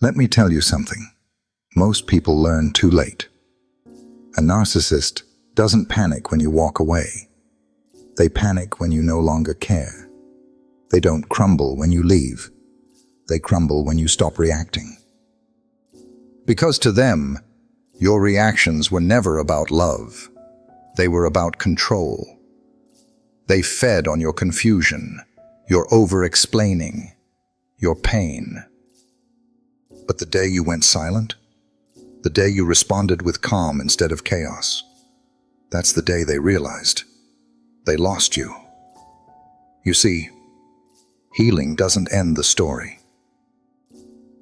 Let me tell you something. Most people learn too late. A narcissist doesn't panic when you walk away. They panic when you no longer care. They don't crumble when you leave. They crumble when you stop reacting. Because to them, your reactions were never about love. They were about control. They fed on your confusion, your over-explaining, your pain. But the day you went silent, the day you responded with calm instead of chaos, that's the day they realized they lost you. You see, healing doesn't end the story.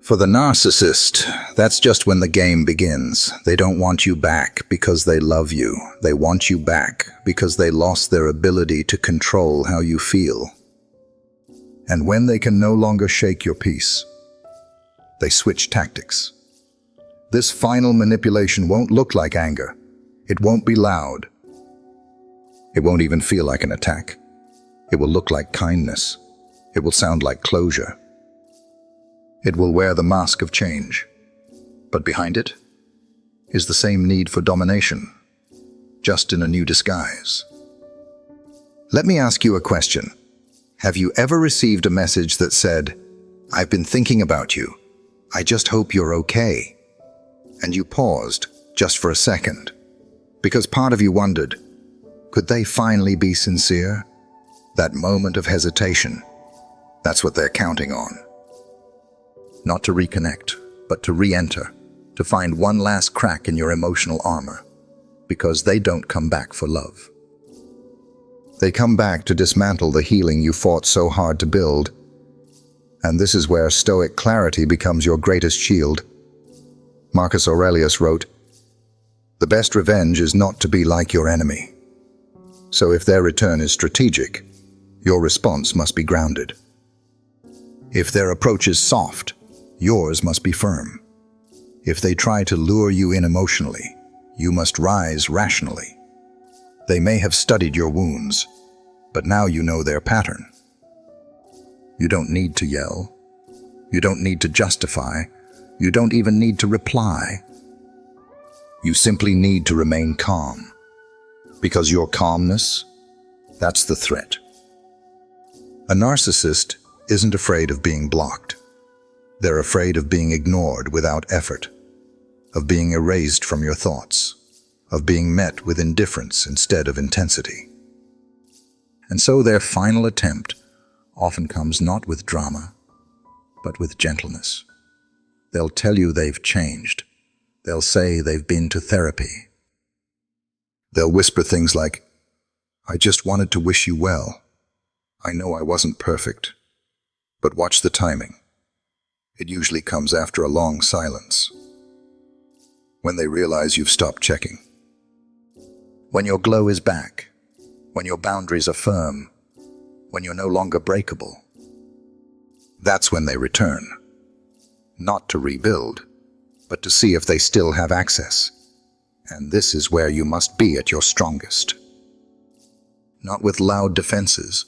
For the narcissist, that's just when the game begins. They don't want you back because they love you. They want you back because they lost their ability to control how you feel. And when they can no longer shake your peace, they switch tactics. This final manipulation won't look like anger. It won't be loud. It won't even feel like an attack. It will look like kindness. It will sound like closure. It will wear the mask of change. But behind it is the same need for domination, just in a new disguise. Let me ask you a question. Have you ever received a message that said, "I've been thinking about you. I just hope you're okay"? And you paused just for a second, because part of you wondered, could they finally be sincere? That moment of hesitation, that's what they're counting on. Not to reconnect, but to re-enter, to find one last crack in your emotional armor, because they don't come back for love. They come back to dismantle the healing you fought so hard to build. And this is where Stoic clarity becomes your greatest shield. Marcus Aurelius wrote, "The best revenge is not to be like your enemy." So if their return is strategic, your response must be grounded. If their approach is soft, yours must be firm. If they try to lure you in emotionally, you must rise rationally. They may have studied your wounds, but now you know their pattern. You don't need to yell. You don't need to justify. You don't even need to reply. You simply need to remain calm. Because your calmness, that's the threat. A narcissist isn't afraid of being blocked. They're afraid of being ignored without effort, of being erased from your thoughts, of being met with indifference instead of intensity. And so their final attempt often comes not with drama, but with gentleness. They'll tell you they've changed. They'll say they've been to therapy. They'll whisper things like, "I just wanted to wish you well. I know I wasn't perfect." But watch the timing. It usually comes after a long silence, when they realize you've stopped checking. When your glow is back, when your boundaries are firm, when you're no longer breakable. That's when they return, not to rebuild, but to see if they still have access. And this is where you must be at your strongest. Not with loud defenses,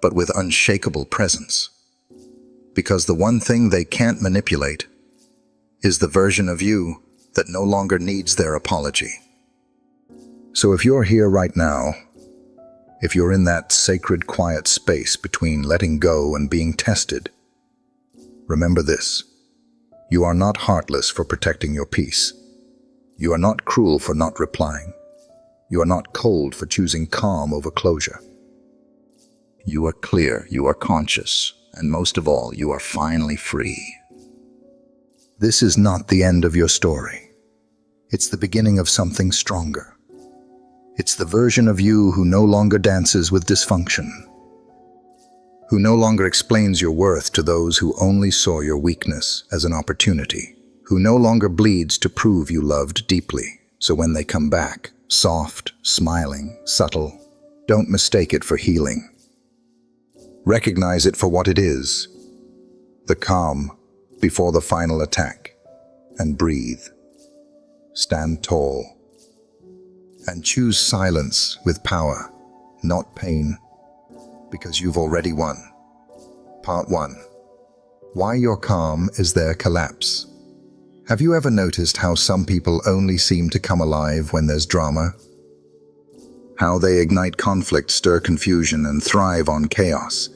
but with unshakable presence. Because the one thing they can't manipulate is the version of you that no longer needs their apology. So if you're here right now, if you're in that sacred quiet space between letting go and being tested, remember this: you are not heartless for protecting your peace. You are not cruel for not replying. You are not cold for choosing calm over closure. You are clear, you are conscious, and most of all, you are finally free. This is not the end of your story. It's the beginning of something stronger. It's the version of you who no longer dances with dysfunction, who no longer explains your worth to those who only saw your weakness as an opportunity, who no longer bleeds to prove you loved deeply. So when they come back, soft, smiling, subtle, don't mistake it for healing. Recognize it for what it is, the calm before the final attack, and breathe. Stand tall, and choose silence with power, not pain, because you've already won. Part 1. Why your calm is their collapse. Have you ever noticed how some people only seem to come alive when there's drama? How they ignite conflict, stir confusion, and thrive on chaos?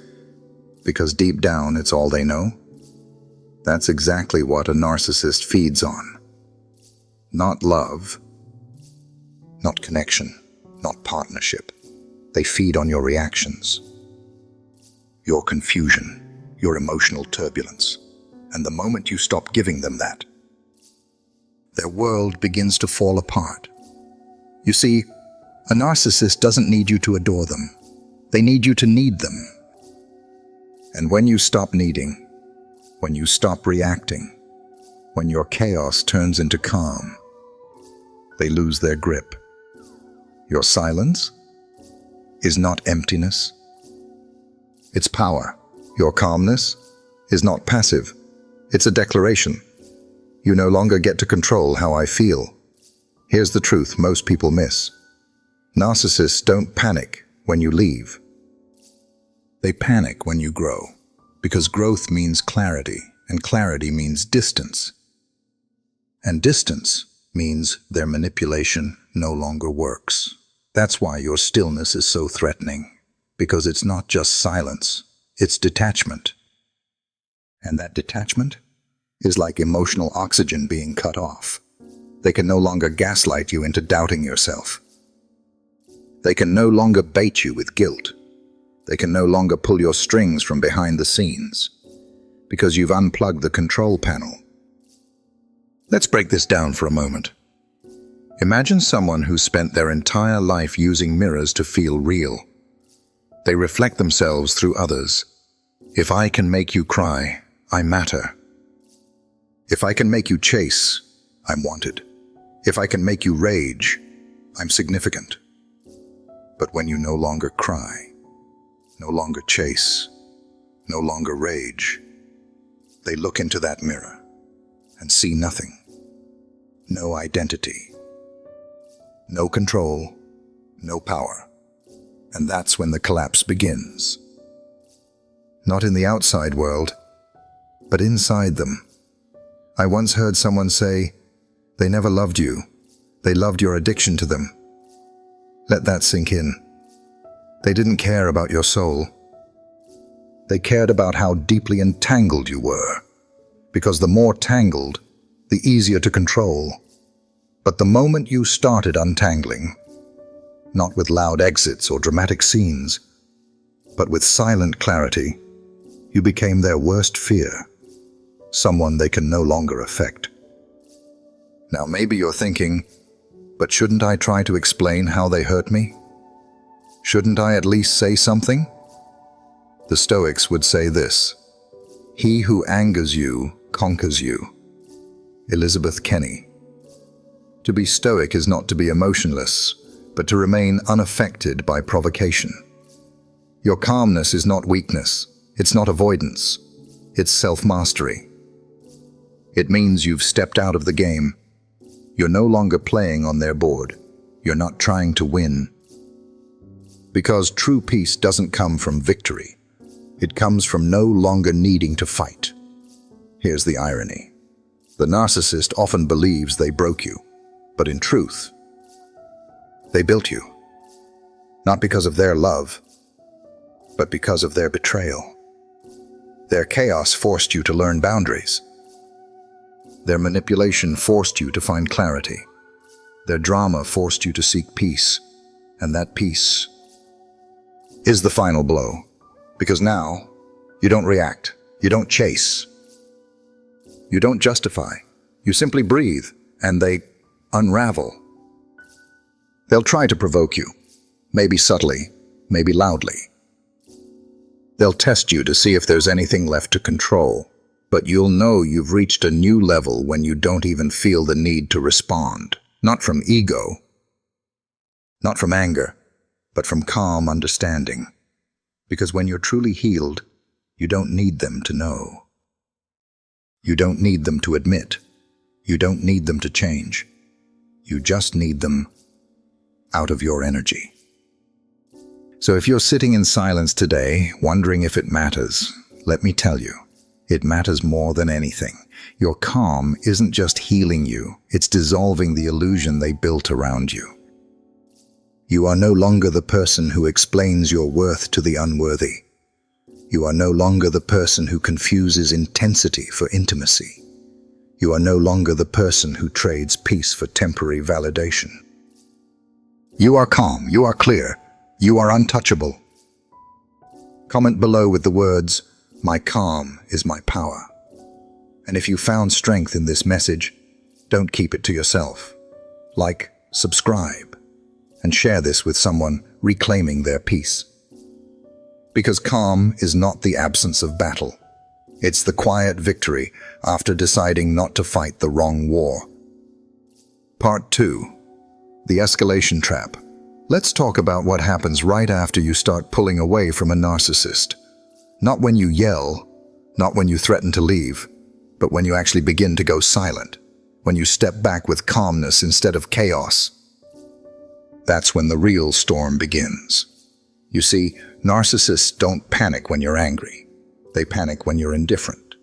Because deep down, it's all they know? That's exactly what a narcissist feeds on. Not love, not connection, not partnership. They feed on your reactions, your confusion, your emotional turbulence. And the moment you stop giving them that, their world begins to fall apart. You see, a narcissist doesn't need you to adore them. They need you to need them. And when you stop needing, when you stop reacting, when your chaos turns into calm, they lose their grip. Your silence is not emptiness. It's power. Your calmness is not passive. It's a declaration. You no longer get to control how I feel. Here's the truth most people miss. Narcissists don't panic when you leave. They panic when you grow, because growth means clarity, and clarity means distance. And distance means their manipulation no longer works. That's why your stillness is so threatening, because it's not just silence, it's detachment. And that detachment is like emotional oxygen being cut off. They can no longer gaslight you into doubting yourself. They can no longer bait you with guilt. They can no longer pull your strings from behind the scenes, because you've unplugged the control panel. Let's break this down for a moment. Imagine someone who spent their entire life using mirrors to feel real. They reflect themselves through others. If I can make you cry, I matter. If I can make you chase, I'm wanted. If I can make you rage, I'm significant. But when you no longer cry, no longer chase, no longer rage, they look into that mirror and see nothing. No identity, no control, no power. And that's when the collapse begins. Not in the outside world, but inside them. I once heard someone say, they never loved you. They loved your addiction to them. Let that sink in. They didn't care about your soul. They cared about how deeply entangled you were, because the more tangled, the easier to control. But the moment you started untangling, not with loud exits or dramatic scenes, but with silent clarity, you became their worst fear, someone they can no longer affect. Now maybe you're thinking, but shouldn't I try to explain how they hurt me? Shouldn't I at least say something? The Stoics would say this: he who angers you conquers you. Elizabeth Kenny. To be stoic is not to be emotionless, but to remain unaffected by provocation. Your calmness is not weakness, it's not avoidance, it's self-mastery. It means you've stepped out of the game. You're no longer playing on their board. You're not trying to win. Because true peace doesn't come from victory. It comes from no longer needing to fight. Here's the irony. The narcissist often believes they broke you, but in truth, they built you. Not because of their love, but because of their betrayal. Their chaos forced you to learn boundaries. Their manipulation forced you to find clarity. Their drama forced you to seek peace. And that peace is the final blow. Because now, you don't react. You don't chase. You don't justify. You simply breathe, and they unravel. They'll try to provoke you. Maybe subtly, maybe loudly. They'll test you to see if there's anything left to control. But you'll know you've reached a new level when you don't even feel the need to respond. Not from ego, not from anger, but from calm understanding. Because when you're truly healed, you don't need them to know. You don't need them to admit. You don't need them to change. You just need them out of your energy. So if you're sitting in silence today, wondering if it matters, let me tell you, It matters more than anything. Your calm isn't just healing you, it's dissolving the illusion they built around you. You are no longer the person who explains your worth to the unworthy. You are no longer the person who confuses intensity for intimacy. You are no longer the person who trades peace for temporary validation. You are calm, you are clear, you are untouchable. Comment below with the words, "My calm is my power." And if you found strength in this message, don't keep it to yourself. Like, subscribe, and share this with someone reclaiming their peace. Because calm is not the absence of battle. It's the quiet victory after deciding not to fight the wrong war. Part 2. The escalation trap. Let's talk about what happens right after you start pulling away from a narcissist. Not when you yell, not when you threaten to leave, but when you actually begin to go silent, when you step back with calmness instead of chaos. That's when the real storm begins. You see, narcissists don't panic when you're angry. They panic when you're indifferent.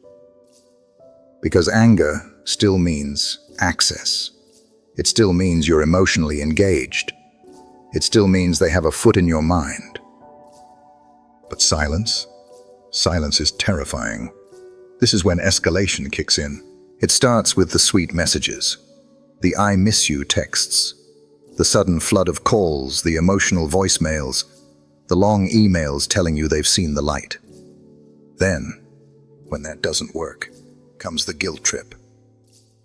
Because anger still means access. It still means you're emotionally engaged. It still means they have a foot in your mind. But silence? Silence is terrifying. This is when escalation kicks in. It starts with the sweet messages, the "I miss you" texts, the sudden flood of calls, the emotional voicemails, the long emails telling you they've seen the light. Then, when that doesn't work, comes the guilt trip.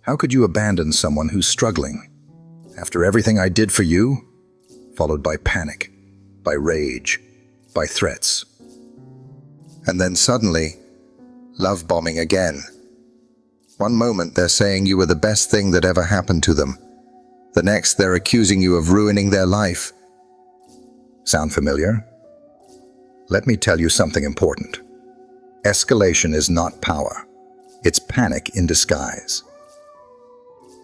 How could you abandon someone who's struggling? After everything I did for you? Followed by panic, by rage, by threats. And then suddenly, love bombing again. One moment they're saying you were the best thing that ever happened to them. The next they're accusing you of ruining their life. Sound familiar? Let me tell you something important. Escalation is not power. It's panic in disguise.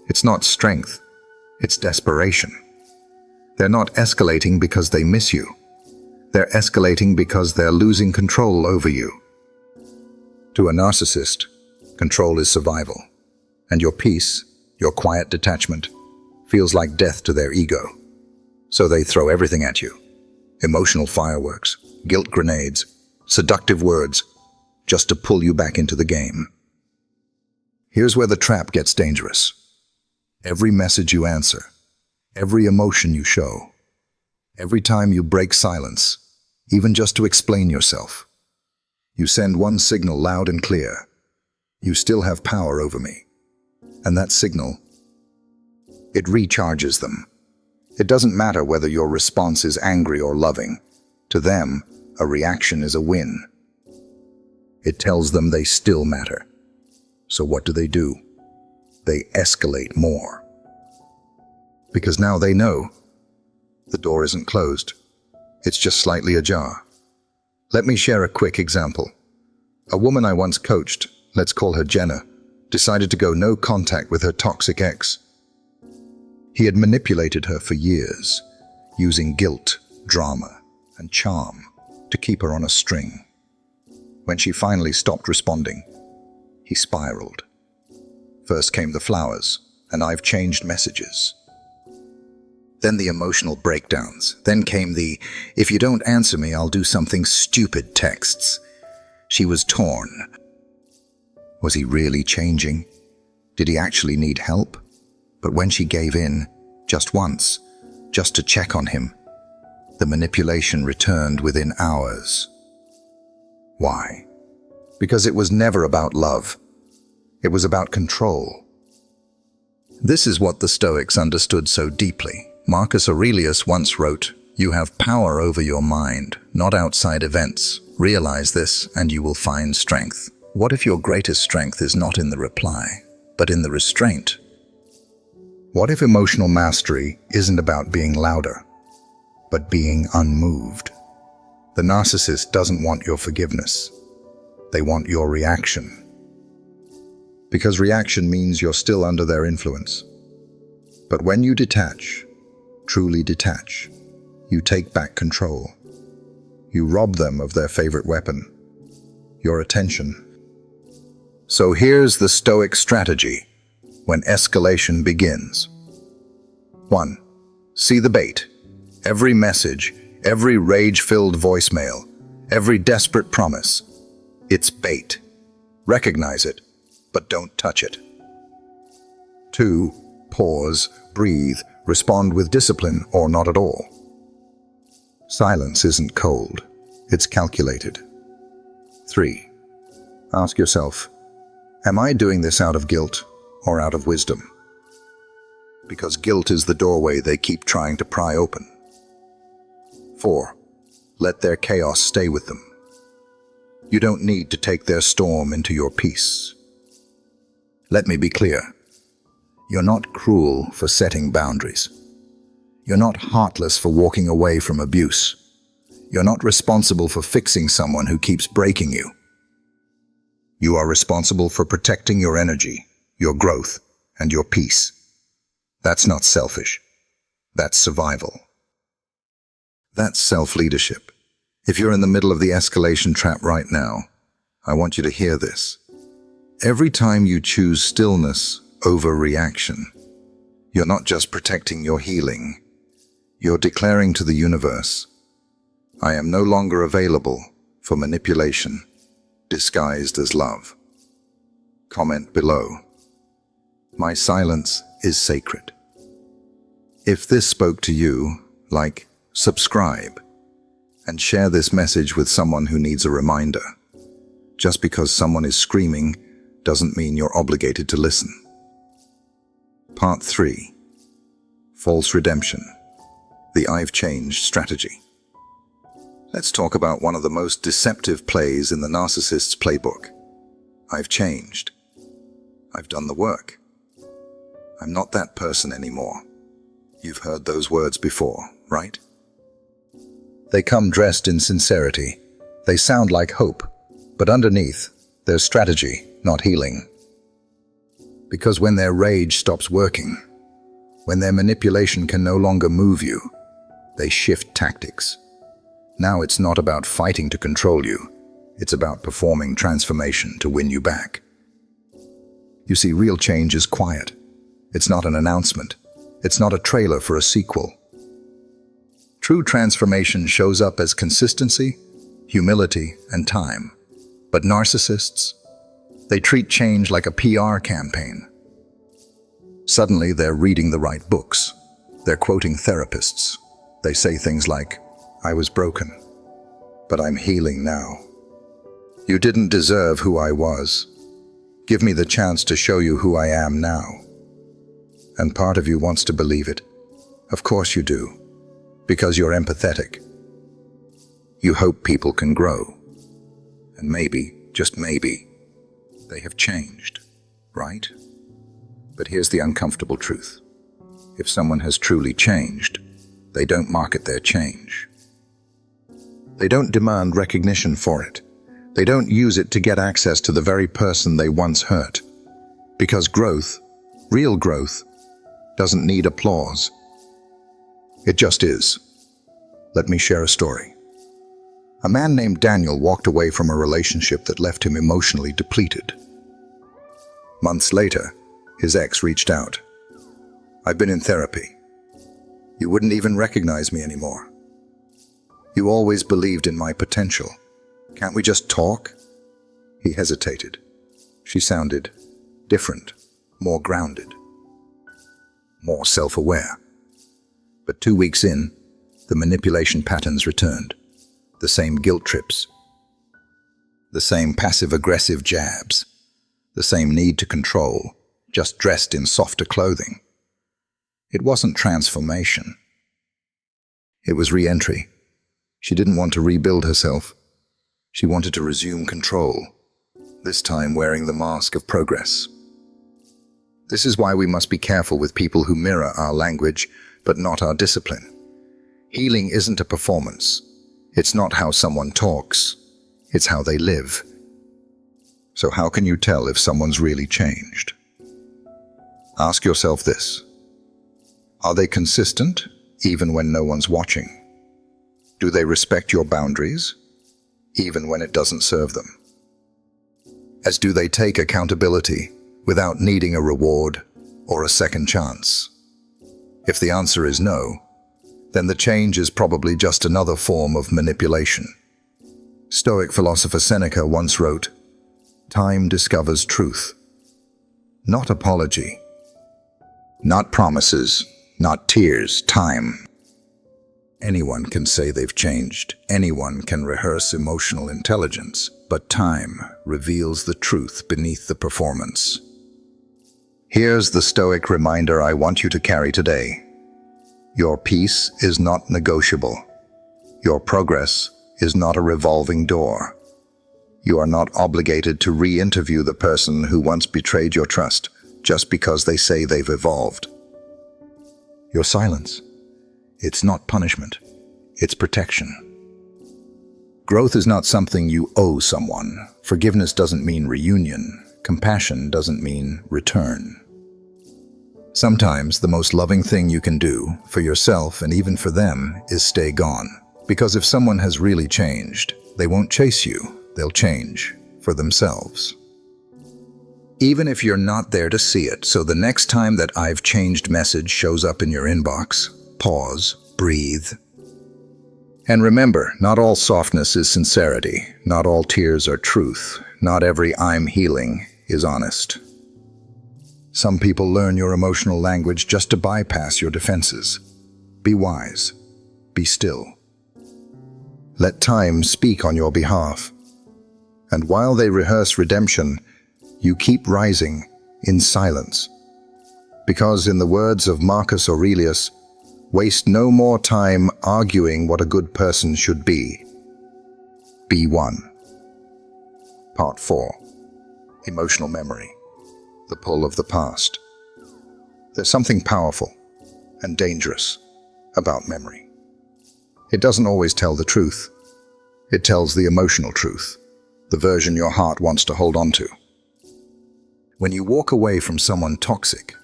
It's not strength. It's desperation. They're not escalating because they miss you. They're escalating because they're losing control over you. To a narcissist, control is survival. And your peace, your quiet detachment, feels like death to their ego. So they throw everything at you. Emotional fireworks, guilt grenades, seductive words, just to pull you back into the game. Here's where the trap gets dangerous. Every message you answer, every emotion you show, every time you break silence, even just to explain yourself, you send one signal loud and clear. You still have power over me. And that signal, it recharges them. It doesn't matter whether your response is angry or loving. To them, a reaction is a win. It tells them they still matter. So what do? They escalate more. Because now they know the door isn't closed. It's just slightly ajar. Let me share a quick example. A woman I once coached, let's call her Jenna, decided to go no contact with her toxic ex. He had manipulated her for years, using guilt, drama, and charm to keep her on a string. When she finally stopped responding, he spiraled. First came the flowers, and "I've changed" messages. Then the emotional breakdowns. Then came the "if you don't answer me, I'll do something stupid" texts. She was torn. Was he really changing? Did he actually need help? But when she gave in, just once, just to check on him, the manipulation returned within hours. Why? Because it was never about love. It was about control. This is what the Stoics understood so deeply. Marcus Aurelius once wrote, "You have power over your mind, not outside events. Realize this, and you will find strength." What if your greatest strength is not in the reply, but in the restraint? What if emotional mastery isn't about being louder, but being unmoved? The narcissist doesn't want your forgiveness. They want your reaction. Because reaction means you're still under their influence. But when you detach, truly detach, you take back control. You rob them of their favorite weapon, your attention. So here's the Stoic strategy when escalation begins. 1. See the bait. Every message, every rage-filled voicemail, every desperate promise. It's bait. Recognize it, but don't touch it. 2. Pause, breathe, respond with discipline or not at all. Silence isn't cold, it's calculated. 3. Ask yourself, am I doing this out of guilt or out of wisdom? Because guilt is the doorway they keep trying to pry open. 4. Let their chaos stay with them. You don't need to take their storm into your peace. Let me be clear. You're not cruel for setting boundaries. You're not heartless for walking away from abuse. You're not responsible for fixing someone who keeps breaking you. You are responsible for protecting your energy, your growth, and your peace. That's not selfish. That's survival. That's self-leadership. If you're in the middle of the escalation trap right now, I want you to hear this. Every time you choose stillness over reaction, you're not just protecting your healing, you're declaring to the universe, I am no longer available for manipulation disguised as love. Comment below. My silence is sacred. If this spoke to you, like, subscribe, and share this message with someone who needs a reminder. Just because someone is screaming doesn't mean you're obligated to listen. Part 3. False redemption. The I've changed strategy. Let's talk about one of the most deceptive plays in the narcissist's playbook. I've changed. I've done the work. I'm not that person anymore. You've heard those words before, right? They come dressed in sincerity. They sound like hope, but underneath, there's strategy, not healing. Because when their rage stops working, when their manipulation can no longer move you, they shift tactics. Now it's not about fighting to control you. It's about performing transformation to win you back. You see, real change is quiet. It's not an announcement. It's not a trailer for a sequel. True transformation shows up as consistency, humility, and time. But narcissists, they treat change like a PR campaign. Suddenly, they're reading the right books. They're quoting therapists. They say things like, I was broken, but I'm healing now. You didn't deserve who I was. Give me the chance to show you who I am now. And part of you wants to believe it. Of course you do, because you're empathetic. You hope people can grow. And maybe, just maybe, they have changed, right? But here's the uncomfortable truth. If someone has truly changed, they don't market their change. They don't demand recognition for it. They don't use it to get access to the very person they once hurt. Because growth, real growth, doesn't need applause. It just is. Let me share a story. A man named Daniel walked away from a relationship that left him emotionally depleted. Months later, his ex reached out. I've been in therapy. You wouldn't even recognize me anymore. You always believed in my potential. Can't we just talk? He hesitated. She sounded different, more grounded, more self-aware. But 2 weeks in, the manipulation patterns returned. The same guilt trips, the same passive-aggressive jabs, the same need to control, just dressed in softer clothing. It wasn't transformation. It was re-entry. She didn't want to rebuild herself. She wanted to resume control, this time wearing the mask of progress. This is why we must be careful with people who mirror our language, but not our discipline. Healing isn't a performance. It's not how someone talks. It's how they live. So how can you tell if someone's really changed? Ask yourself this. Are they consistent, even when no one's watching? Do they respect your boundaries, even when it doesn't serve them? as do they take accountability without needing a reward or a second chance. If the answer is no, then the change is probably just another form of manipulation. Stoic philosopher Seneca once wrote, "Time discovers truth. Not apology, not promises, not tears, time." Anyone can say they've changed. Anyone can rehearse emotional intelligence, but time reveals the truth beneath the performance. Here's the Stoic reminder I want you to carry today. Your peace is not negotiable. Your progress is not a revolving door. You are not obligated to re-interview the person who once betrayed your trust just because they say they've evolved. Your silence, it's not punishment, it's protection. Growth is not something you owe someone. Forgiveness doesn't mean reunion. Compassion doesn't mean return. Sometimes the most loving thing you can do for yourself and even for them is stay gone. Because if someone has really changed, they won't chase you, they'll change for themselves. Even if you're not there to see it, so the next time that "I've changed" message shows up in your inbox, pause, breathe. And remember, not all softness is sincerity, not all tears are truth, not every "I'm healing" is honest. Some people learn your emotional language just to bypass your defenses. Be wise. Be still. Let time speak on your behalf. And while they rehearse redemption, you keep rising in silence. Because in the words of Marcus Aurelius, waste no more time arguing what a good person should be. Be one. Part 4. Emotional memory. The pull of the past. There's something powerful and dangerous about memory. It doesn't always tell the truth. It tells the emotional truth, the version your heart wants to hold on to. When you walk away from someone toxic,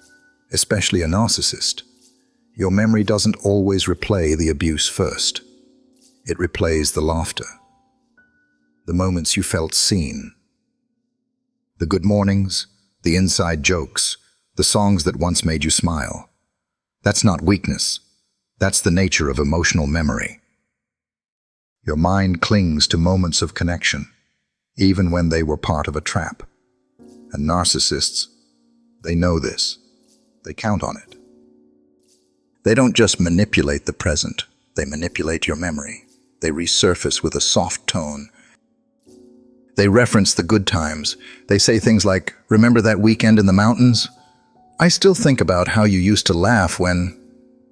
especially a narcissist, your memory doesn't always replay the abuse first. It replays the laughter, the moments you felt seen, the good mornings, the inside jokes, the songs that once made you smile. That's not weakness. That's the nature of emotional memory. Your mind clings to moments of connection, even when they were part of a trap. And narcissists, they know this. They count on it. They don't just manipulate the present, they manipulate your memory. They resurface with a soft tone. They reference the good times. They say things like, "Remember that weekend in the mountains? I still think about how you used to laugh when..."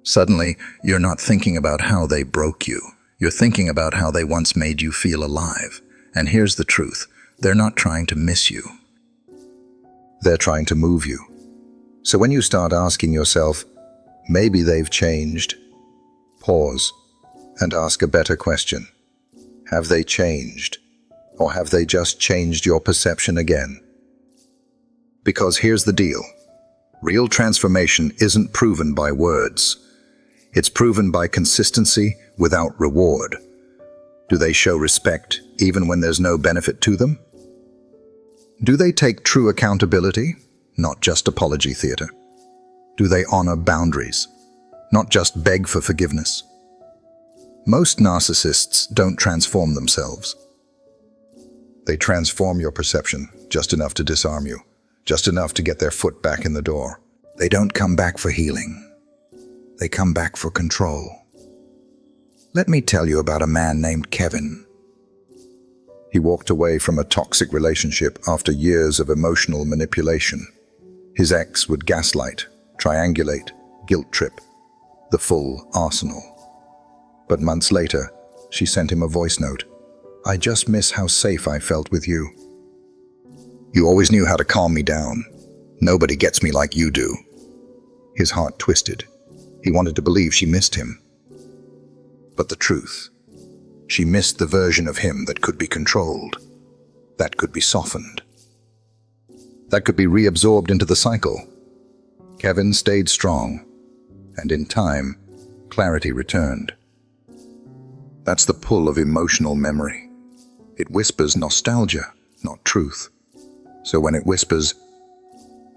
Suddenly, you're not thinking about how they broke you. You're thinking about how they once made you feel alive. And here's the truth. They're not trying to miss you. They're trying to move you. So when you start asking yourself, maybe they've changed, pause and ask a better question. Have they changed? Or have they just changed your perception again? Because here's the deal. Real transformation isn't proven by words. It's proven by consistency without reward. Do they show respect even when there's no benefit to them? Do they take true accountability, not just apology theater? Do they honor boundaries, not just beg for forgiveness? Most narcissists don't transform themselves. They transform your perception just enough to disarm you, just enough to get their foot back in the door. They don't come back for healing. They come back for control. Let me tell you about a man named Kevin. He walked away from a toxic relationship after years of emotional manipulation. His ex would gaslight, triangulate, guilt trip, the full arsenal. But months later, she sent him a voice note. "I just miss how safe I felt with you. You always knew how to calm me down. Nobody gets me like you do." His heart twisted. He wanted to believe she missed him. But the truth, she missed the version of him that could be controlled, that could be softened, that could be reabsorbed into the cycle. Kevin stayed strong, and in time, clarity returned. That's the pull of emotional memory. It whispers nostalgia, not truth. So when it whispers,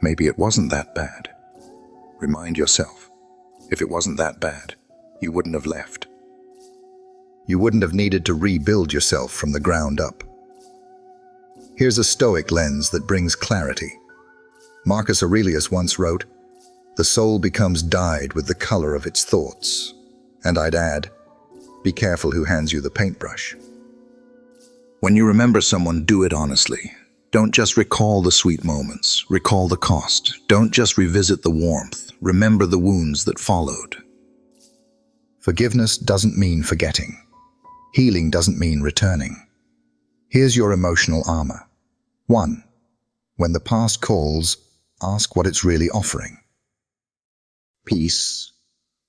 maybe it wasn't that bad, remind yourself, if it wasn't that bad, you wouldn't have left. You wouldn't have needed to rebuild yourself from the ground up. Here's a Stoic lens that brings clarity. Marcus Aurelius once wrote, "The soul becomes dyed with the color of its thoughts." And I'd add, be careful who hands you the paintbrush. When you remember someone, do it honestly. Don't just recall the sweet moments, recall the cost. Don't just revisit the warmth, remember the wounds that followed. Forgiveness doesn't mean forgetting. Healing doesn't mean returning. Here's your emotional armor. 1. When the past calls, ask what it's really offering. Peace,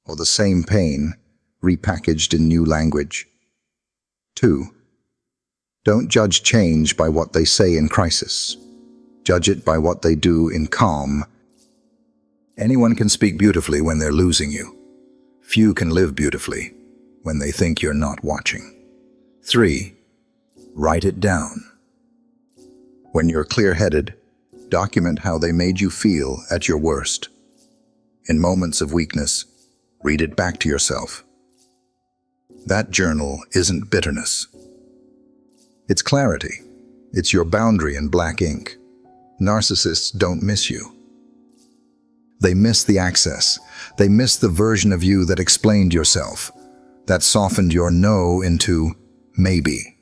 or the same pain, repackaged in new language. 2. Don't judge change by what they say in crisis. Judge it by what they do in calm. Anyone can speak beautifully when they're losing you. Few can live beautifully when they think you're not watching. 3. Write it down. When you're clear-headed, document how they made you feel at your worst. In moments of weakness, read it back to yourself. That journal isn't bitterness. It's clarity. It's your boundary in black ink. Narcissists don't miss you. They miss the access. They miss the version of you that explained yourself, that softened your no into maybe,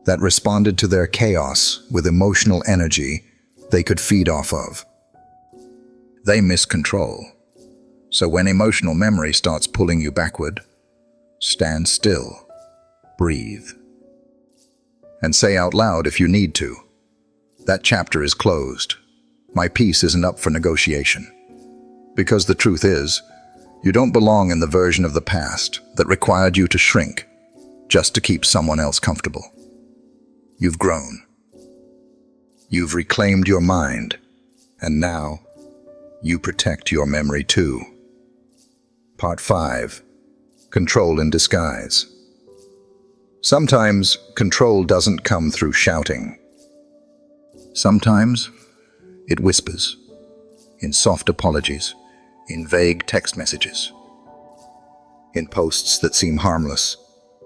that responded to their chaos with emotional energy they could feed off of. They miss control. So when emotional memory starts pulling you backward, stand still, breathe, and say out loud if you need to, that chapter is closed. My peace isn't up for negotiation. Because the truth is, you don't belong in the version of the past that required you to shrink just to keep someone else comfortable. You've grown. You've reclaimed your mind, and now you protect your memory too. Part 5. Control in disguise. Sometimes control doesn't come through shouting. Sometimes it whispers, in soft apologies, in vague text messages, in posts that seem harmless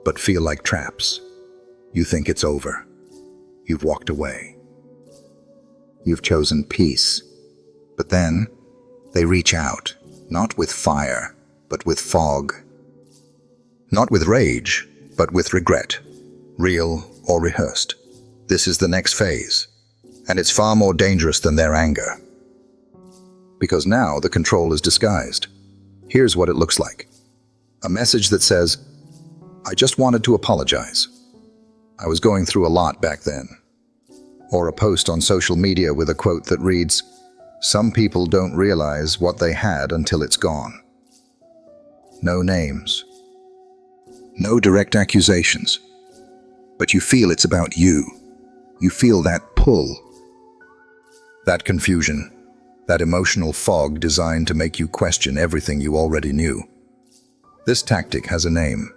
but feel like traps. You think it's over. You've walked away. You've chosen peace. But then they reach out, not with fire, but with fog. Not with rage, but with regret, real or rehearsed. This is the next phase, and it's far more dangerous than their anger. Because now the control is disguised. Here's what it looks like. A message that says, "I just wanted to apologize. I was going through a lot back then." Or a post on social media with a quote that reads, "Some people don't realize what they had until it's gone." No names. No direct accusations. But you feel it's about you. You feel that pull. That confusion. That emotional fog designed to make you question everything you already knew. This tactic has a name.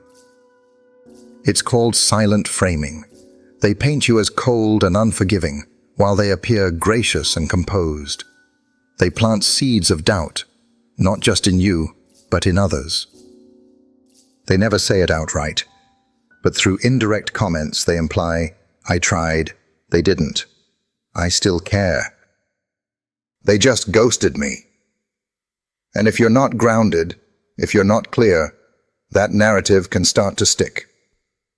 It's called silent framing. They paint you as cold and unforgiving, while they appear gracious and composed. They plant seeds of doubt, not just in you, but in others. They never say it outright, but through indirect comments they imply, "I tried, they didn't. I still care. They just ghosted me." And if you're not grounded, if you're not clear, that narrative can start to stick.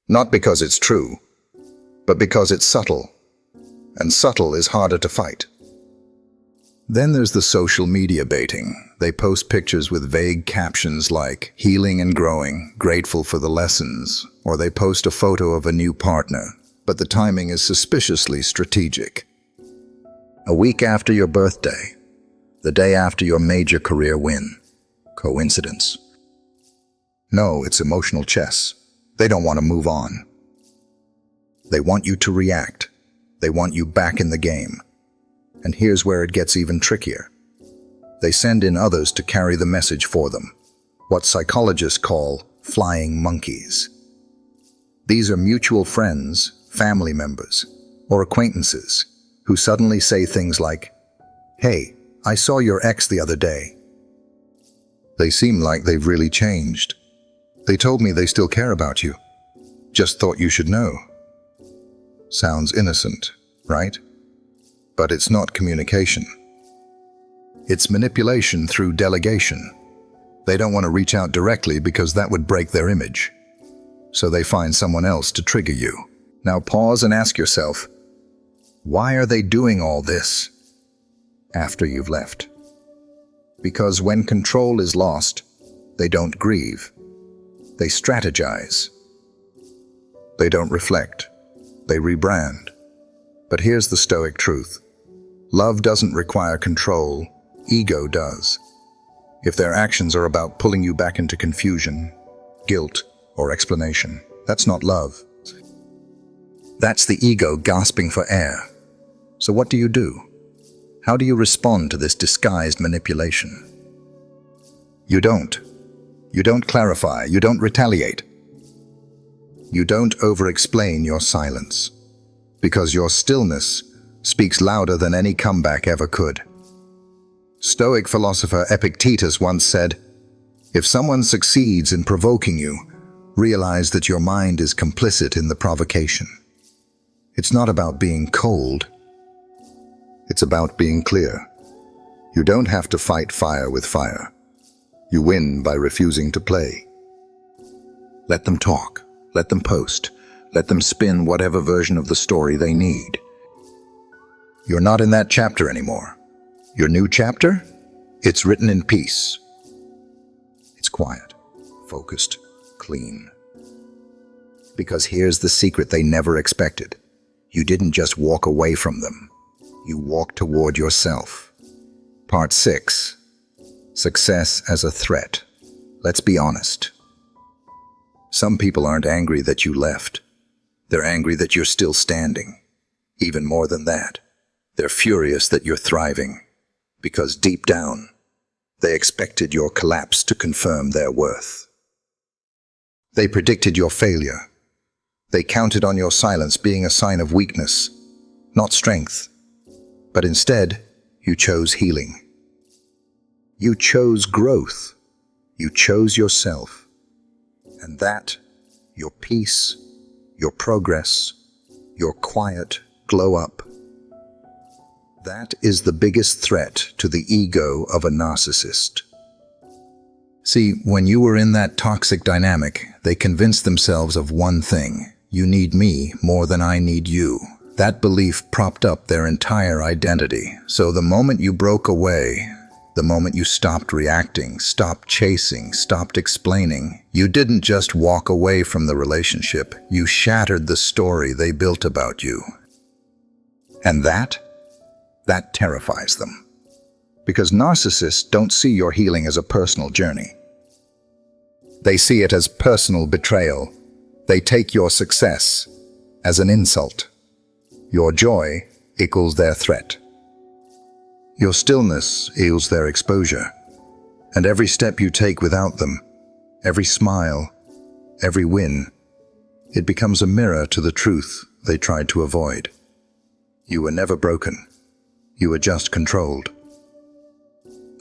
Not because it's true, but because it's subtle, and subtle is harder to fight. Then there's the social media baiting. They post pictures with vague captions like "healing and growing, grateful for the lessons," or they post a photo of a new partner, but the timing is suspiciously strategic. A week after your birthday, the day after your major career win. Coincidence? No, it's emotional chess. They don't want to move on. They want you to react. They want you back in the game. And here's where it gets even trickier. They send in others to carry the message for them, what psychologists call flying monkeys. These are mutual friends, family members, or acquaintances, who suddenly say things like, "Hey, I saw your ex the other day." They seem like they've really changed. "They told me they still care about you. Just thought you should know." Sounds innocent, right? But it's not communication. It's manipulation through delegation. They don't want to reach out directly because that would break their image. So they find someone else to trigger you. Now pause and ask yourself, why are they doing all this after you've left? Because when control is lost, they don't grieve. They strategize. They don't reflect. They rebrand. But here's the Stoic truth. Love doesn't require control. Ego does. If their actions are about pulling you back into confusion, guilt, or explanation, that's not love. That's the ego gasping for air. So what do you do? How do you respond to this disguised manipulation? You don't. You don't clarify. You don't retaliate. You don't over-explain your silence, because your stillness speaks louder than any comeback ever could. Stoic philosopher Epictetus once said, "If someone succeeds in provoking you, realize that your mind is complicit in the provocation." It's not about being cold. It's about being clear. You don't have to fight fire with fire. You win by refusing to play. Let them talk. Let them post. Let them spin whatever version of the story they need. You're not in that chapter anymore. Your new chapter? It's written in peace. It's quiet, focused, clean. Because here's the secret they never expected. You didn't just walk away from them. You walked toward yourself. Part 6. Success as a threat. Let's be honest. Some people aren't angry that you left. They're angry that you're still standing. Even more than that, they're furious that you're thriving. Because deep down, they expected your collapse to confirm their worth. They predicted your failure. They counted on your silence being a sign of weakness, not strength. But instead, you chose healing. You chose growth. You chose yourself. And that, your peace, your progress, your quiet glow up, that is the biggest threat to the ego of a narcissist. See, when you were in that toxic dynamic, they convinced themselves of one thing: you need me more than I need you. That belief propped up their entire identity. So the moment you broke away, the moment you stopped reacting, stopped chasing, stopped explaining, you didn't just walk away from the relationship, you shattered the story they built about you. And that terrifies them. Because narcissists don't see your healing as a personal journey. They see it as personal betrayal. They take your success as an insult. Your joy equals their threat. Your stillness equals their exposure. And every step you take without them, every smile, every win, it becomes a mirror to the truth they tried to avoid. You were never broken. You were just controlled.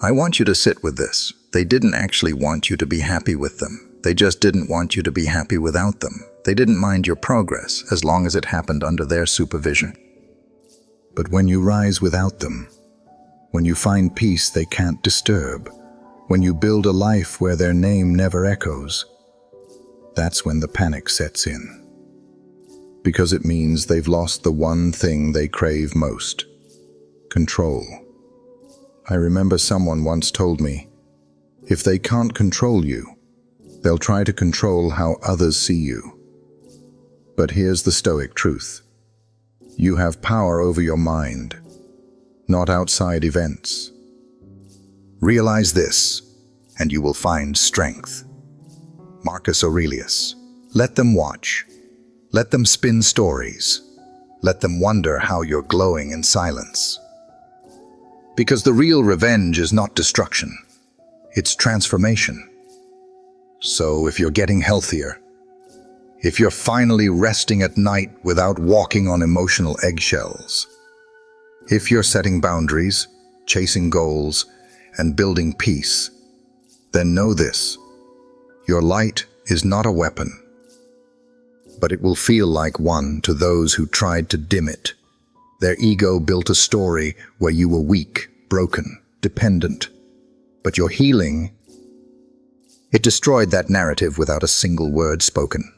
I want you to sit with this. They didn't actually want you to be happy with them. They just didn't want you to be happy without them. They didn't mind your progress as long as it happened under their supervision. But when you rise without them, when you find peace they can't disturb, when you build a life where their name never echoes, that's when the panic sets in. Because it means they've lost the one thing they crave most: control. I remember someone once told me, if they can't control you, they'll try to control how others see you. But here's the Stoic truth. You have power over your mind, not outside events. Realize this, and you will find strength. Marcus Aurelius. Let them watch. Let them spin stories. Let them wonder how you're glowing in silence. Because the real revenge is not destruction. It's transformation. So if you're getting healthier, if you're finally resting at night without walking on emotional eggshells, If you're setting boundaries, chasing goals, and building peace, then know this: your light is not a weapon, but it will feel like one to those who tried to dim it. Their ego built a story where you were weak, broken, dependent. But your healing, it destroyed that narrative without a single word spoken.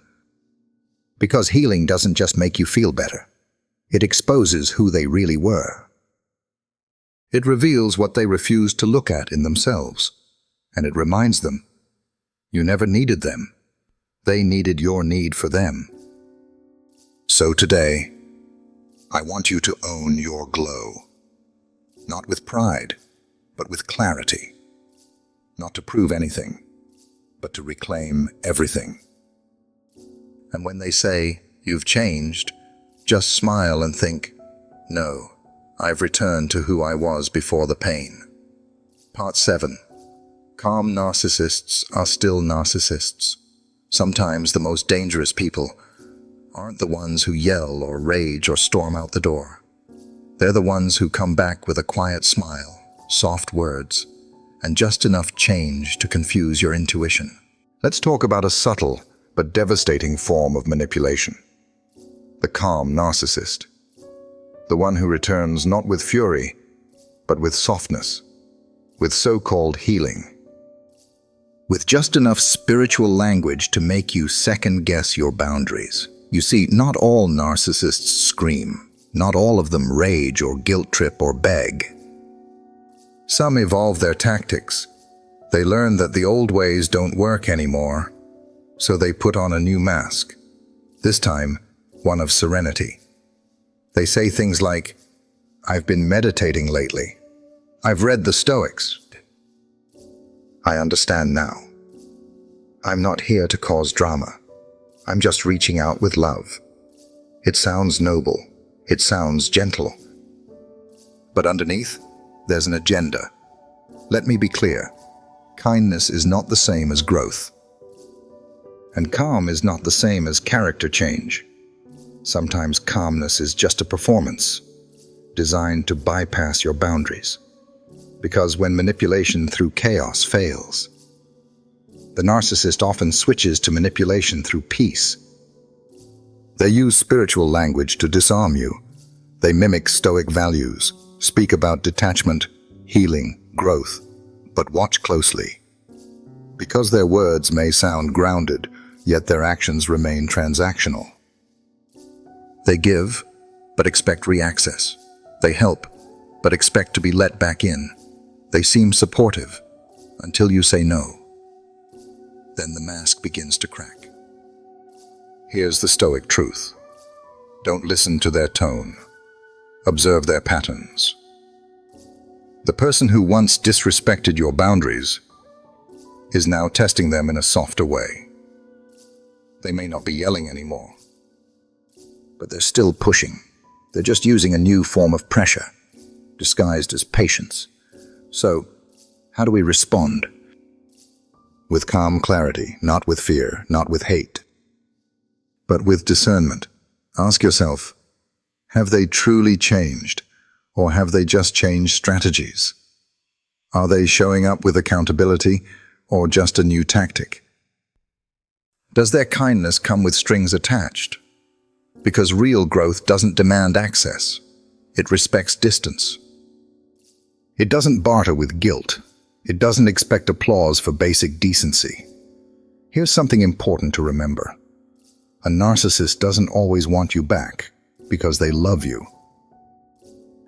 Because healing doesn't just make you feel better. It exposes who they really were. It reveals what they refused to look at in themselves, and it reminds them, you never needed them. They needed your need for them. So today, I want you to own your glow. Not with pride, but with clarity. Not to prove anything, but to reclaim everything. And when they say, you've changed, just smile and think, no, I've returned to who I was before the pain. Part 7. Calm narcissists are still narcissists. Sometimes the most dangerous people aren't the ones who yell or rage or storm out the door. They're the ones who come back with a quiet smile, soft words, and just enough change to confuse your intuition. Let's talk about a subtle but devastating form of manipulation. The calm narcissist. The one who returns not with fury, but with softness, with so-called healing. With just enough spiritual language to make you second-guess your boundaries. You see, not all narcissists scream. Not all of them rage or guilt-trip or beg. Some evolve their tactics. They learn that the old ways don't work anymore, so they put on a new mask. This time, one of serenity. They say things like, I've been meditating lately. I've read the Stoics. I understand now. I'm not here to cause drama. I'm just reaching out with love. It sounds noble. It sounds gentle. But underneath, there's an agenda. Let me be clear. Kindness is not the same as growth. And calm is not the same as character change. Sometimes calmness is just a performance, designed to bypass your boundaries. Because when manipulation through chaos fails, the narcissist often switches to manipulation through peace. They use spiritual language to disarm you. They mimic Stoic values, speak about detachment, healing, growth. But watch closely. Because their words may sound grounded, yet their actions remain transactional. They give, but expect reaccess. They help, but expect to be let back in. They seem supportive, until you say no. Then the mask begins to crack. Here's the Stoic truth. Don't listen to their tone. Observe their patterns. The person who once disrespected your boundaries is now testing them in a softer way. They may not be yelling anymore, but they're still pushing. They're just using a new form of pressure, disguised as patience. So, how do we respond? With calm clarity, not with fear, not with hate, but with discernment. Ask yourself, have they truly changed, or have they just changed strategies? Are they showing up with accountability, or just a new tactic? Does their kindness come with strings attached? Because real growth doesn't demand access. It respects distance. It doesn't barter with guilt. It doesn't expect applause for basic decency. Here's something important to remember. A narcissist doesn't always want you back because they love you.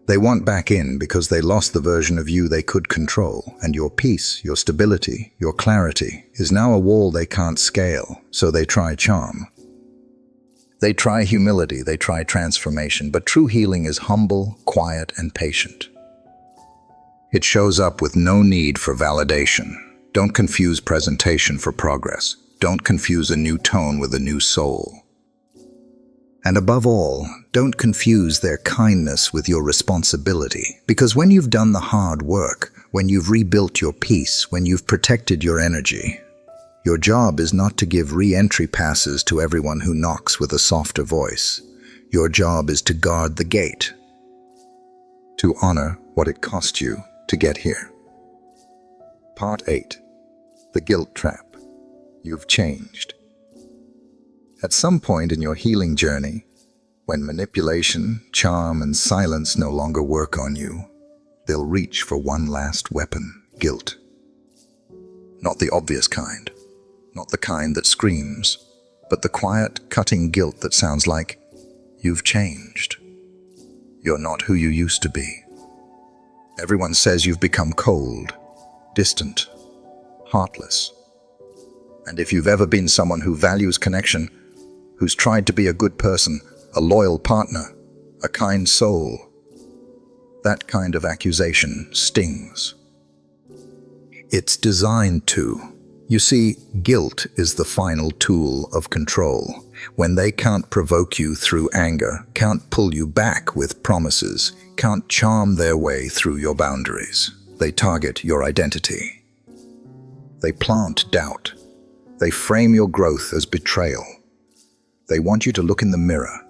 They want back in because they lost the version of you they could control, and your peace, your stability, your clarity is now a wall they can't scale, so they try charm. They try humility, they try transformation, but true healing is humble, quiet, and patient. It shows up with no need for validation. Don't confuse presentation for progress. Don't confuse a new tone with a new soul. And above all, don't confuse their kindness with your responsibility. Because when you've done the hard work, when you've rebuilt your peace, when you've protected your energy, your job is not to give re-entry passes to everyone who knocks with a softer voice. Your job is to guard the gate. to honor what it cost you to get here. Part 8. The Guilt Trap. You've changed. At some point in your healing journey, when manipulation, charm, and silence no longer work on you, they'll reach for one last weapon: guilt. Not the obvious kind, not the kind that screams, but the quiet, cutting guilt that sounds like, "You've changed. You're not who you used to be." Everyone says you've become cold, distant, heartless. And if you've ever been someone who values connection, who's tried to be a good person, a loyal partner, a kind soul, that kind of accusation stings. It's designed to. You see, guilt is the final tool of control. When they can't provoke you through anger, can't pull you back with promises, can't charm their way through your boundaries, they target your identity. They plant doubt. They frame your growth as betrayal. They want you to look in the mirror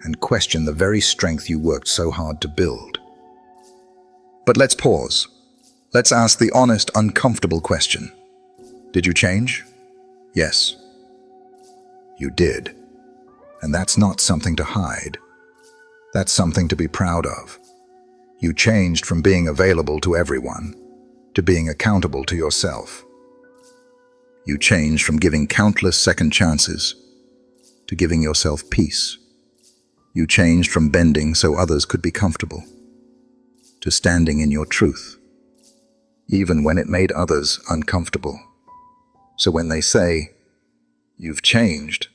and question the very strength you worked so hard to build. But let's pause. Let's ask the honest, uncomfortable question. Did you change? Yes. You did. And that's not something to hide. That's something to be proud of. You changed from being available to everyone to being accountable to yourself. You changed from giving countless second chances to giving yourself peace. You changed from bending so others could be comfortable to standing in your truth, even when it made others uncomfortable. So when they say, "You've changed,"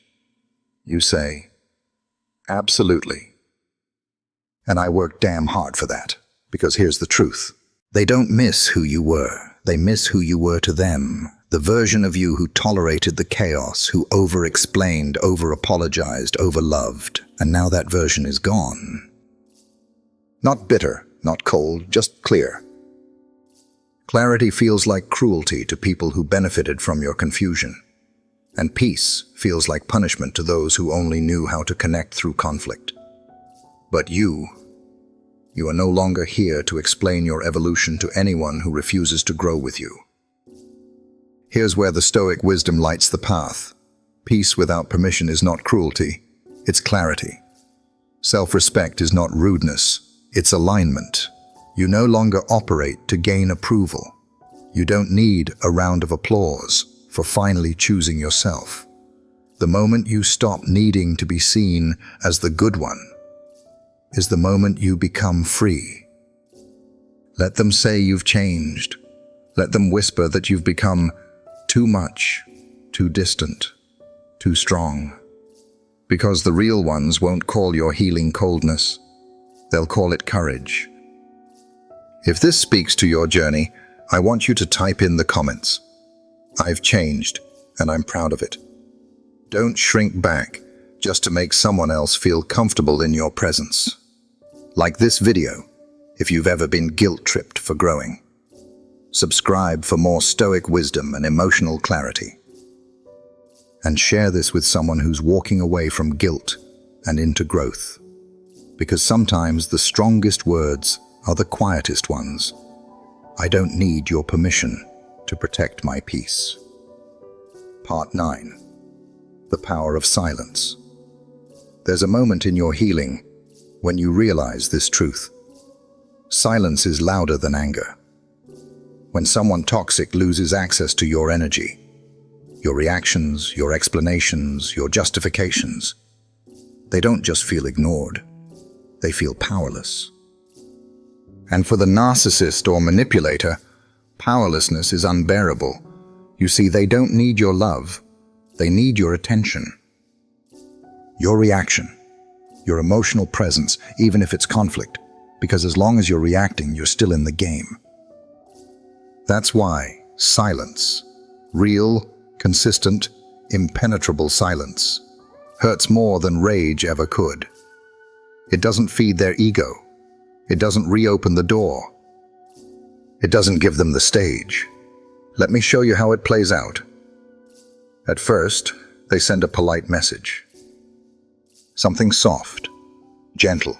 you say, "Absolutely. And I worked damn hard for that," because here's the truth. They don't miss who you were. They miss who you were to them. The version of you who tolerated the chaos, who over-explained, over-apologized, over-loved. And now that version is gone. Not bitter, not cold, just clear. Clarity feels like cruelty to people who benefited from your confusion. And peace feels like punishment to those who only knew how to connect through conflict. But you are no longer here to explain your evolution to anyone who refuses to grow with you. Here's where the Stoic wisdom lights the path. Peace without permission is not cruelty, it's clarity. Self-respect is not rudeness, it's alignment. You no longer operate to gain approval. You don't need a round of applause for finally choosing yourself. The moment you stop needing to be seen as the good one is the moment you become free. Let them say you've changed. Let them whisper that you've become too much, too distant, too strong. Because the real ones won't call your healing coldness. They'll call it courage. If this speaks to your journey, I want you to type in the comments, "I've changed, and I'm proud of it." Don't shrink back just to make someone else feel comfortable in your presence. Like this video, if you've ever been guilt-tripped for growing. Subscribe for more Stoic wisdom and emotional clarity. And share this with someone who's walking away from guilt and into growth. Because sometimes the strongest words are the quietest ones. I don't need your permission to protect my peace. Part 9. The Power of Silence. There's a moment in your healing when you realize this truth. Silence is louder than anger. When someone toxic loses access to your energy, your reactions, your explanations, your justifications, they don't just feel ignored, they feel powerless. And for the narcissist or manipulator, powerlessness is unbearable. You see, they don't need your love, they need your attention. Your reaction, your emotional presence, even if it's conflict, because as long as you're reacting, you're still in the game. That's why silence, real, consistent, impenetrable silence, hurts more than rage ever could. It doesn't feed their ego. It doesn't reopen the door. It doesn't give them the stage. Let me show you how it plays out. At first, they send a polite message. Something soft, gentle,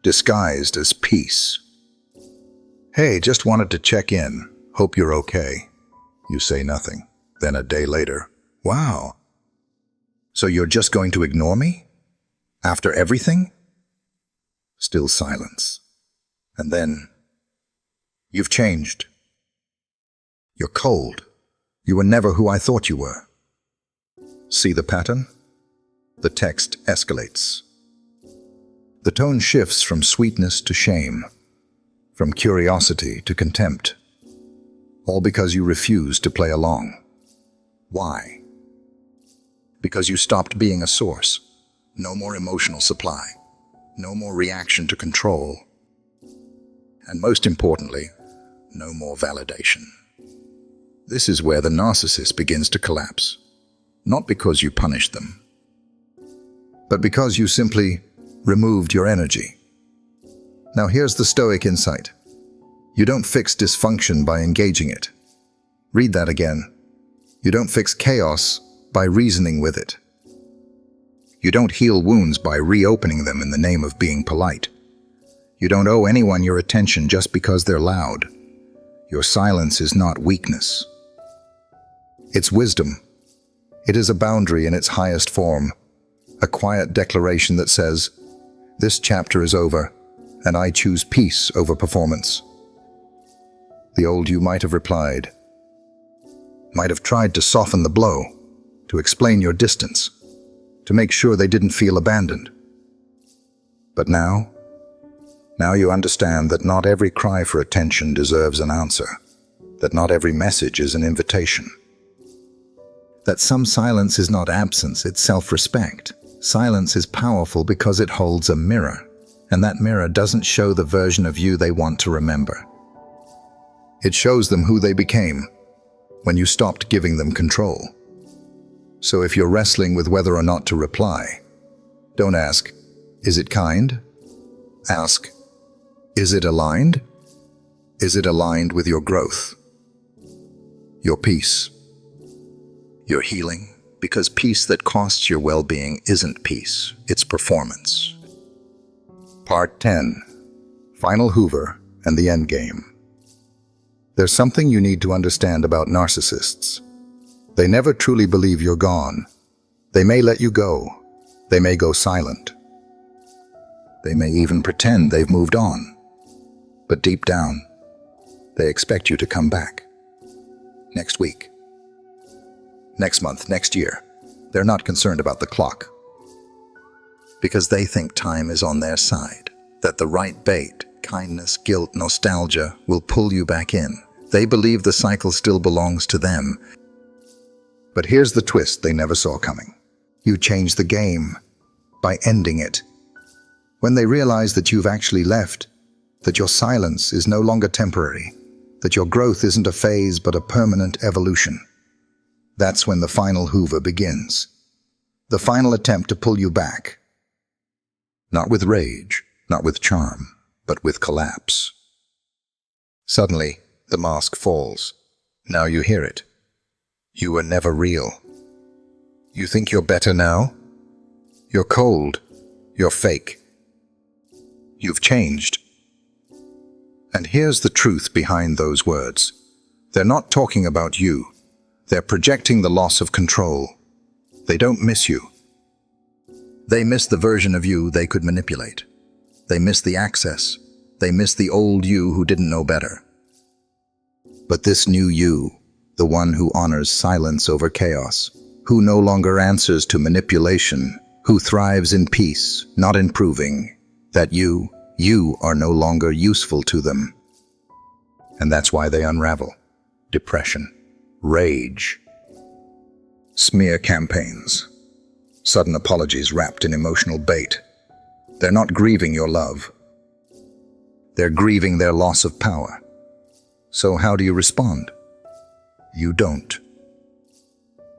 disguised as peace. Hey, just wanted to check in. Hope you're okay. You say nothing. Then a day later, wow. So you're just going to ignore me? After everything? Still silence. And then, you've changed. You're cold. You were never who I thought you were. See the pattern? The text escalates. The tone shifts from sweetness to shame, from curiosity to contempt, all because you refuse to play along. Why? Because you stopped being a source. No more emotional supply. No more reaction to control. And most importantly, no more validation. This is where the narcissist begins to collapse. Not because you punished them, but because you simply removed your energy. Now here's the Stoic insight. You don't fix dysfunction by engaging it. Read that again. You don't fix chaos by reasoning with it. You don't heal wounds by reopening them in the name of being polite. You don't owe anyone your attention just because they're loud. Your silence is not weakness. It's wisdom. It is a boundary in its highest form, a quiet declaration that says, "This chapter is over, and I choose peace over performance." The old you might have replied, might have tried to soften the blow, to explain your distance, to make sure they didn't feel abandoned. But now you understand that not every cry for attention deserves an answer, that not every message is an invitation. That some silence is not absence, it's self-respect. Silence is powerful because it holds a mirror, and that mirror doesn't show the version of you they want to remember. It shows them who they became when you stopped giving them control. So if you're wrestling with whether or not to reply, don't ask, "Is it kind?" Ask, "Is it aligned?" Is it aligned with your growth, your peace, your healing? Because peace that costs your well-being isn't peace, it's performance. Part 10. Final Hoover and the Endgame. There's something you need to understand about narcissists. They never truly believe you're gone. They may let you go. They may go silent. They may even pretend they've moved on. But deep down, they expect you to come back. Next week. Next month, next year. They're not concerned about the clock. Because they think time is on their side. That the right bait, kindness, guilt, nostalgia, will pull you back in. They believe the cycle still belongs to them. But here's the twist they never saw coming. You change the game by ending it. When they realize that you've actually left, that your silence is no longer temporary, that your growth isn't a phase but a permanent evolution, that's when the final Hoover begins. The final attempt to pull you back. Not with rage, not with charm, but with collapse. Suddenly, the mask falls. Now you hear it. You were never real. You think you're better now? You're cold. You're fake. You've changed. And here's the truth behind those words. They're not talking about you. They're projecting the loss of control. They don't miss you. They miss the version of you they could manipulate. They miss the access. They miss the old you who didn't know better. But this new you, the one who honors silence over chaos, who no longer answers to manipulation, who thrives in peace, not in proving, that you are no longer useful to them. And that's why they unravel. Depression. Rage. Smear campaigns. Sudden apologies wrapped in emotional bait. They're not grieving your love. They're grieving their loss of power. So how do you respond? You don't.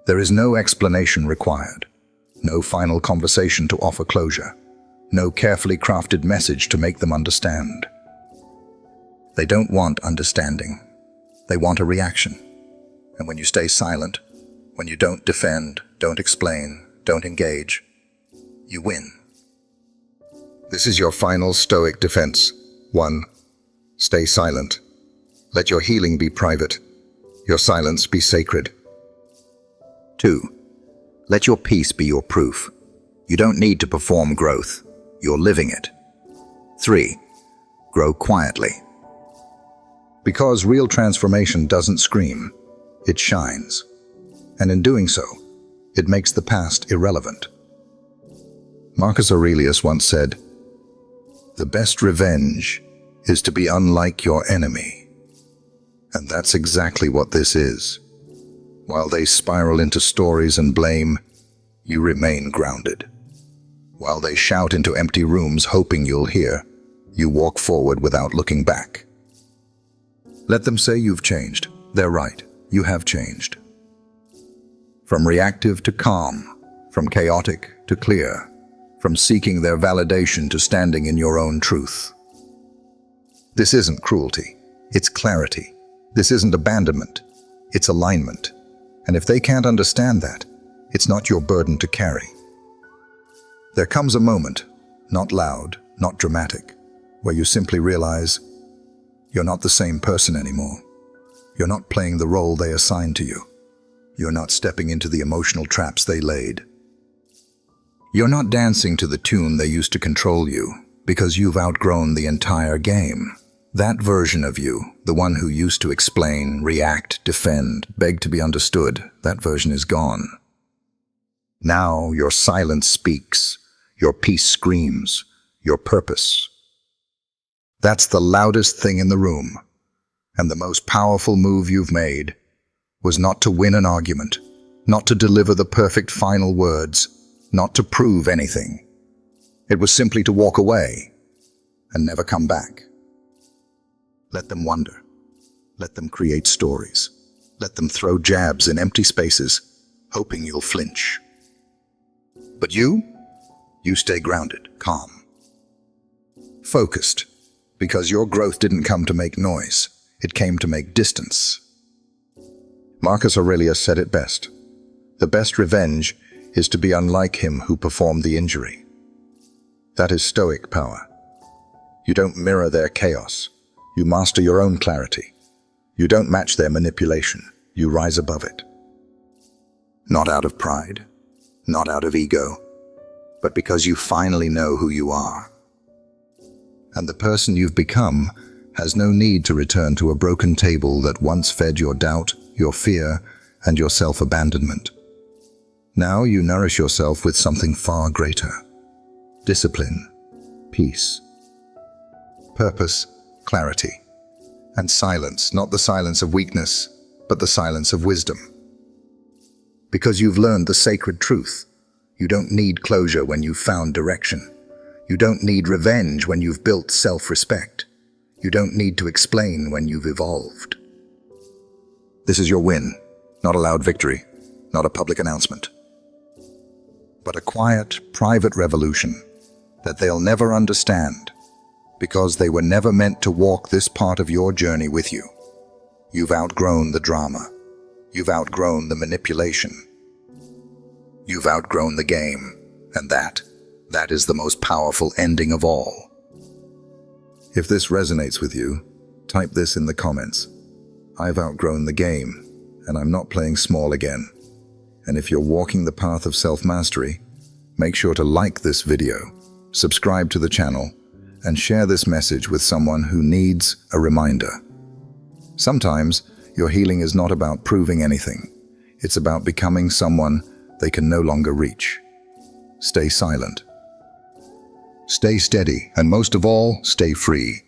There is no explanation required. No final conversation to offer closure. No carefully crafted message to make them understand. They don't want understanding. They want a reaction. And when you stay silent, when you don't defend, don't explain, don't engage, you win. This is your final Stoic defense. 1. Stay silent. Let your healing be private. Your silence be sacred. 2. Let your peace be your proof. You don't need to perform growth. You're living it. 3. Grow quietly. Because real transformation doesn't scream, it shines. And in doing so, it makes the past irrelevant. Marcus Aurelius once said, "The best revenge is to be unlike your enemy." And that's exactly what this is. While they spiral into stories and blame, you remain grounded. While they shout into empty rooms hoping you'll hear, you walk forward without looking back. Let them say you've changed. They're right. You have changed. From reactive to calm, from chaotic to clear, from seeking their validation to standing in your own truth. This isn't cruelty. It's clarity. This isn't abandonment. It's alignment. And if they can't understand that, it's not your burden to carry. There comes a moment, not loud, not dramatic, where you simply realize you're not the same person anymore. You're not playing the role they assigned to you. You're not stepping into the emotional traps they laid. You're not dancing to the tune they used to control you, because you've outgrown the entire game. That version of you, the one who used to explain, react, defend, beg to be understood, that version is gone. Now your silence speaks, your peace screams, your purpose. That's the loudest thing in the room, and the most powerful move you've made was not to win an argument, not to deliver the perfect final words, not to prove anything. It was simply to walk away and never come back. Let them wonder. Let them create stories. Let them throw jabs in empty spaces, hoping you'll flinch. But you stay grounded, calm, focused, because your growth didn't come to make noise. It came to make distance. Marcus Aurelius said it best. The best revenge is to be unlike him who performed the injury. That is Stoic power. You don't mirror their chaos. You master your own clarity. You don't match their manipulation. You rise above it. Not out of pride, not out of ego, but because you finally know who you are. And the person you've become has no need to return to a broken table that once fed your doubt, your fear, and your self-abandonment. Now you nourish yourself with something far greater. Discipline, peace, purpose, clarity, and silence, not the silence of weakness, but the silence of wisdom. Because you've learned the sacred truth. You don't need closure when you've found direction. You don't need revenge when you've built self-respect. You don't need to explain when you've evolved. This is your win, not a loud victory, not a public announcement, but a quiet, private revolution that they'll never understand, because they were never meant to walk this part of your journey with you. You've outgrown the drama. You've outgrown the manipulation. You've outgrown the game, and that is the most powerful ending of all. If this resonates with you, type this in the comments. I've outgrown the game, and I'm not playing small again. And if you're walking the path of self-mastery, make sure to like this video, subscribe to the channel, and share this message with someone who needs a reminder. Sometimes, your healing is not about proving anything. It's about becoming someone they can no longer reach. Stay silent. Stay steady, and most of all, stay free.